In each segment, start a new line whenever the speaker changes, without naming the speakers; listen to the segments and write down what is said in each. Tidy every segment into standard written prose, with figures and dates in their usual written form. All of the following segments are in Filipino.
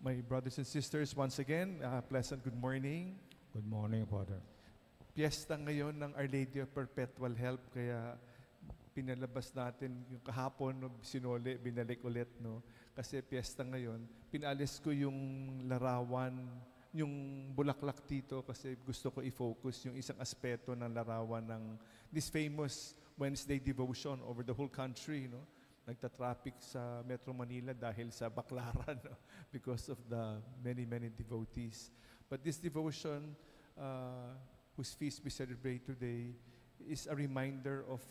My brothers and sisters, once again, pleasant good morning.
Good morning, Father.
Piyesta ngayon ng Our Lady of Perpetual Help, kaya pinalabas natin yung kahapon, no, sinole, binalik ulit, no? Kasi piyesta ngayon, pinalis ko yung larawan, yung bulaklak dito kasi gusto ko i-focus yung isang aspeto ng larawan ng this famous Wednesday devotion over the whole country, no? Nagta-traffic sa Metro Manila dahil sa baklaran, no? Because of the many devotees. But this devotion, whose feast we celebrate today, is a reminder of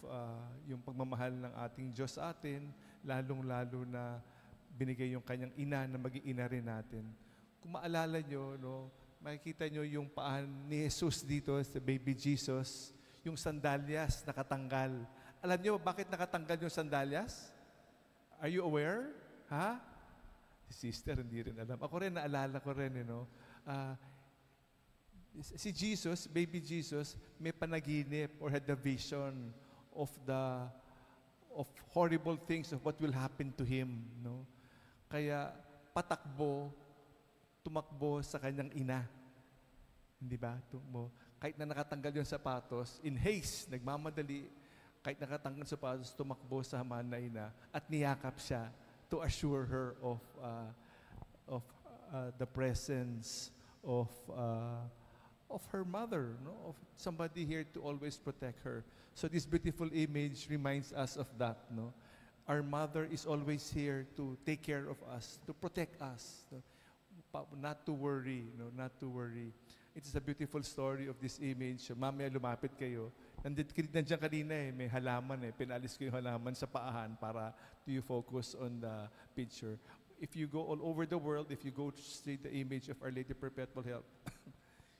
yung pagmamahal ng ating Diyos sa atin, lalong-lalo na binigay yung kanyang ina na maging ina rin natin. Kung maalala nyo, no, makikita nyo yung paan ni Jesus dito, sa baby Jesus, yung sandalyas nakatanggal. Alam nyo bakit nakatanggal yung sandalyas? Are you aware? Ha? Si sister, hindi rin alam. Ako rin, naalala ko rin, you know. Si Jesus, baby Jesus, may panaginip or had the vision of horrible things of what will happen to him, no? Kaya tumakbo sa kanyang ina. Hindi ba? Kahit na nakatanggal yung sapatos, in haste, nagmamadali, kahit nakatanggal sa sapatos, tumakbo sa haman na ina at niyakap siya to assure her of the presence of her mother, no? Of somebody here to always protect her. So this beautiful image reminds us of that, no? Our mother is always here to take care of us, to protect us, no? Not to worry, no? Not to worry. It is a beautiful story of this image. Mamaya lumapit kayo. Nandiyan kanina may halaman Pinalis ko yung halaman sa paahan para you focus on the picture. If you go all over the world, if you go to see the image of Our Lady Perpetual Help,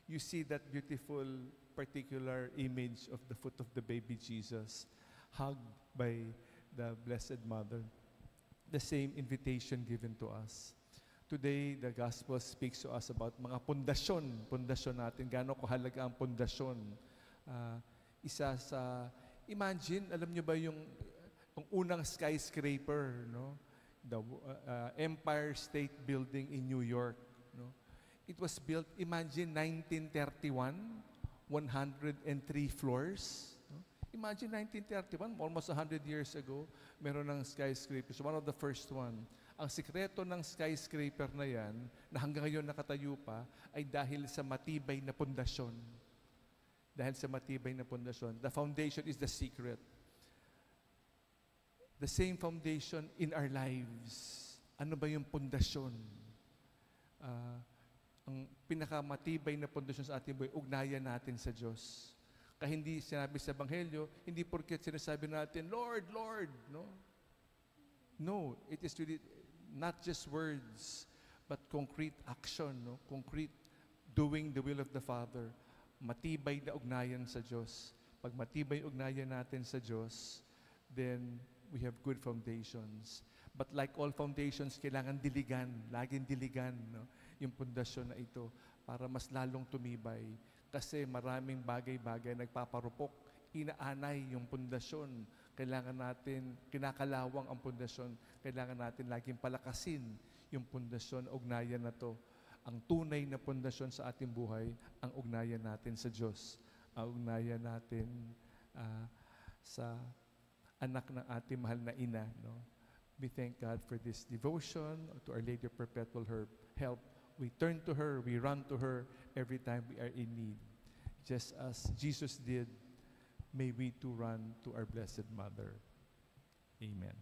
you see that beautiful particular image of the foot of the baby Jesus, hugged by the Blessed Mother. The same invitation given to us. Today, the Gospel speaks to us about mga pundasyon natin, gaano kahalaga ang pundasyon. Imagine, alam nyo ba yung unang skyscraper, no? The Empire State Building in New York, no? It was built, imagine, 1931, 103 floors. No? Imagine 1931, almost 100 years ago, meron ng skyscrapers, one of the first one. Ang sikreto ng skyscraper na yan, na hanggang ngayon nakatayo pa, ay dahil sa matibay na pundasyon. Dahil sa matibay na pundasyon. The foundation is the secret. The same foundation in our lives. Ano ba yung pundasyon? Ang pinakamatibay na pundasyon sa ating buhay, ugnayan natin sa Diyos. Kaya hindi sinabi sa Ebanghelyo, hindi porket sinasabi natin, Lord, Lord, no? No, it is really not just words, but concrete action, no? Concrete doing the will of the Father. Matibay na ugnayan sa Diyos. Pag matibay ugnayan natin sa Diyos, then we have good foundations. But like all foundations, kailangan diligan, laging diligan, no? Yung pundasyon na ito para mas lalong tumibay. Kasi maraming bagay-bagay nagpaparupok, inaanay yung pundasyon. Kailangan natin, kinakalawang ang pundasyon, kailangan natin laging palakasin yung pundasyon, ugnayan na to. Ang tunay na pundasyon sa ating buhay, ang ugnayan natin sa Diyos. Ang ugnayan natin sa anak ng ating mahal na ina. No? We thank God for this devotion to Our Lady of Perpetual Help. We turn to her, we run to her every time we are in need. Just as Jesus did, may we too run to our Blessed Mother. Amen.